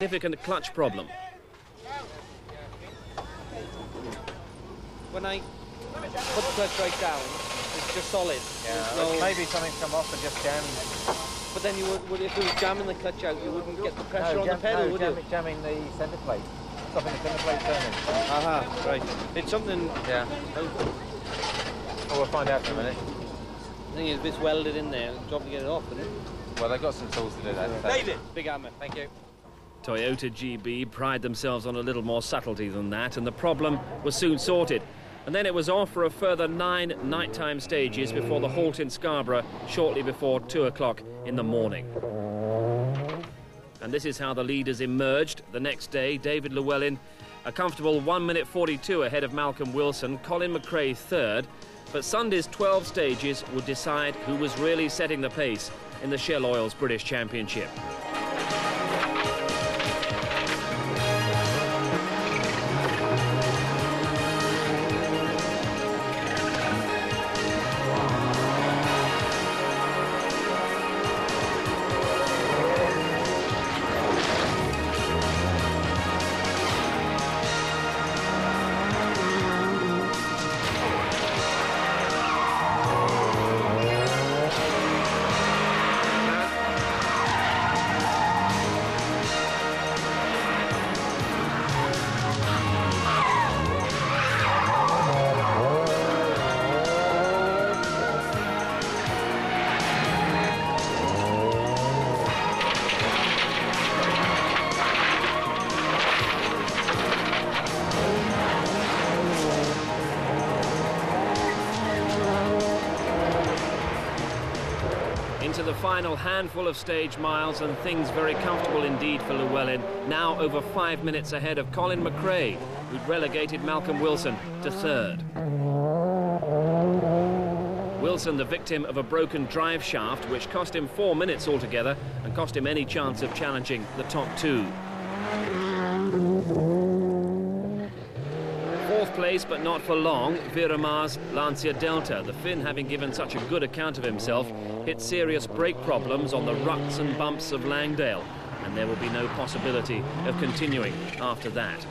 Significant clutch problem. When I put the clutch right down, it's just solid. Yeah, maybe something's come off and just jammed. But then you would, if it was jamming the clutch out, you wouldn't get the pressure on the pedal, would you? Jamming the centre plate. Stopping the centre plate turning. Aha, right. It's something... Yeah. Well, we'll find out in a minute. The thing is, if it's welded in there, it's job to get it off, isn't it? Well, they've got some tools to do that. David! Big hammer. Thank you. Toyota GB pride themselves on a little more subtlety than that, and the problem was soon sorted. And then it was off for a further 9 nighttime stages before the halt in Scarborough shortly before 2 o'clock in the morning. And this is how the leaders emerged. The next day, David Llewellyn, a comfortable 1 minute 42 ahead of Malcolm Wilson, Colin McRae third. But Sunday's 12 stages would decide who was really setting the pace in the Shell Oil's British Championship. Into the final handful of stage miles, and things very comfortable indeed for Llewellyn, now over 5 minutes ahead of Colin McRae, who'd relegated Malcolm Wilson to third. Wilson, the victim of a broken drive shaft, which cost him 4 minutes altogether and cost him any chance of challenging the top two. Fourth place, but not for long, Viramar's Lancia Delta. The Finn, having given such a good account of himself, hit serious brake problems on the ruts and bumps of Langdale, and there will be no possibility of continuing after that.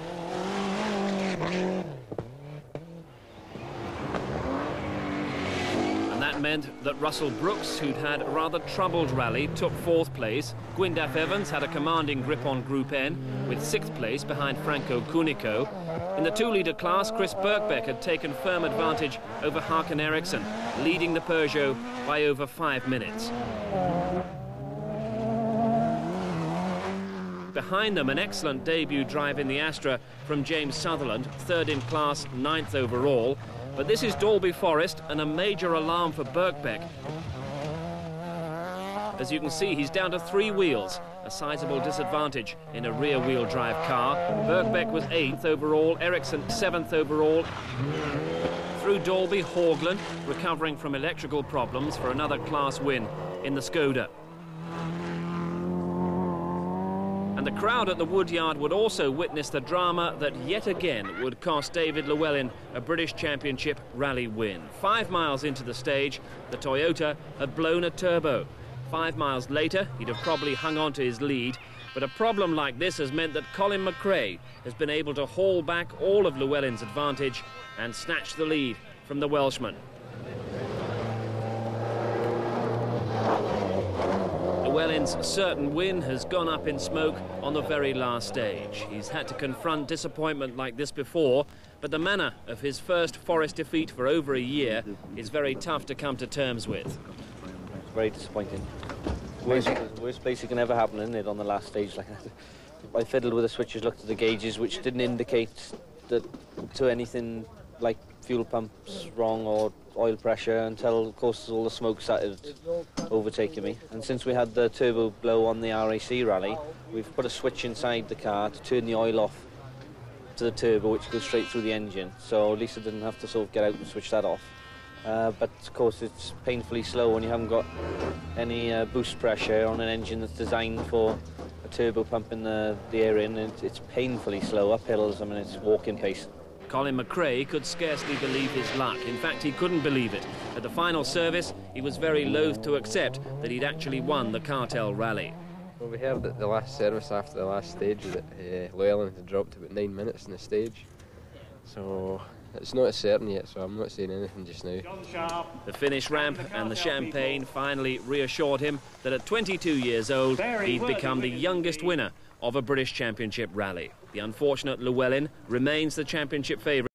And that meant that Russell Brooks, who'd had a rather troubled rally, took fourth place. Gwyndaf Evans had a commanding grip on Group N, with sixth place behind Franco Cunico. In the 2-litre class, Chris Birkbeck had taken firm advantage over Hakan Eriksson, leading the Peugeot by over 5 minutes. Behind them, an excellent debut drive in the Astra from James Sutherland, third in class, 9th overall. But this is Dalby Forest, and a major alarm for Birkbeck. As you can see, he's down to 3 wheels, a sizable disadvantage in a rear-wheel drive car. Birkbeck was 8th overall, Eriksson 7th overall. Through Dalby, Haugland, recovering from electrical problems for another class win in the Skoda. And the crowd at the Woodyard would also witness the drama that yet again would cost David Llewellyn a British Championship rally win. 5 miles into the stage, the Toyota had blown a turbo. 5 miles later, he'd have probably hung on to his lead, but a problem like this has meant that Colin McRae has been able to haul back all of Llewellyn's advantage and snatch the lead from the Welshman. Llewellyn's certain win has gone up in smoke on the very last stage. He's had to confront disappointment like this before, but the manner of his first Forest defeat for over a year is very tough to come to terms with. Very disappointing. Worst place it can ever happen, isn't it, on the last stage like that? I fiddled with the switches, looked at the gauges, which didn't indicate that to anything like fuel pumps wrong or oil pressure until, of course, all the smoke started overtaking me. And since we had the turbo blow on the RAC rally, we've put a switch inside the car to turn the oil off to the turbo, which goes straight through the engine. So at least I didn't have to sort of get out and switch that off. But of course it's painfully slow when you haven't got any boost pressure on an engine that's designed for a turbo pump in the air in. It's painfully slow up hills. I mean, it's walking pace. Colin McRae could scarcely believe his luck. In fact, he couldn't believe it. At the final service, he was very loath to accept that he'd actually won the Cartel rally. Well, we heard at the last service after the last stage that Llewellyn had dropped about 9 minutes in the stage. So it's not as certain yet, so I'm not saying anything just now. The finish ramp and the champagne finally reassured him that at 22 years old, he'd become the youngest winner of a British Championship rally. The unfortunate Llewellyn remains the championship favourite.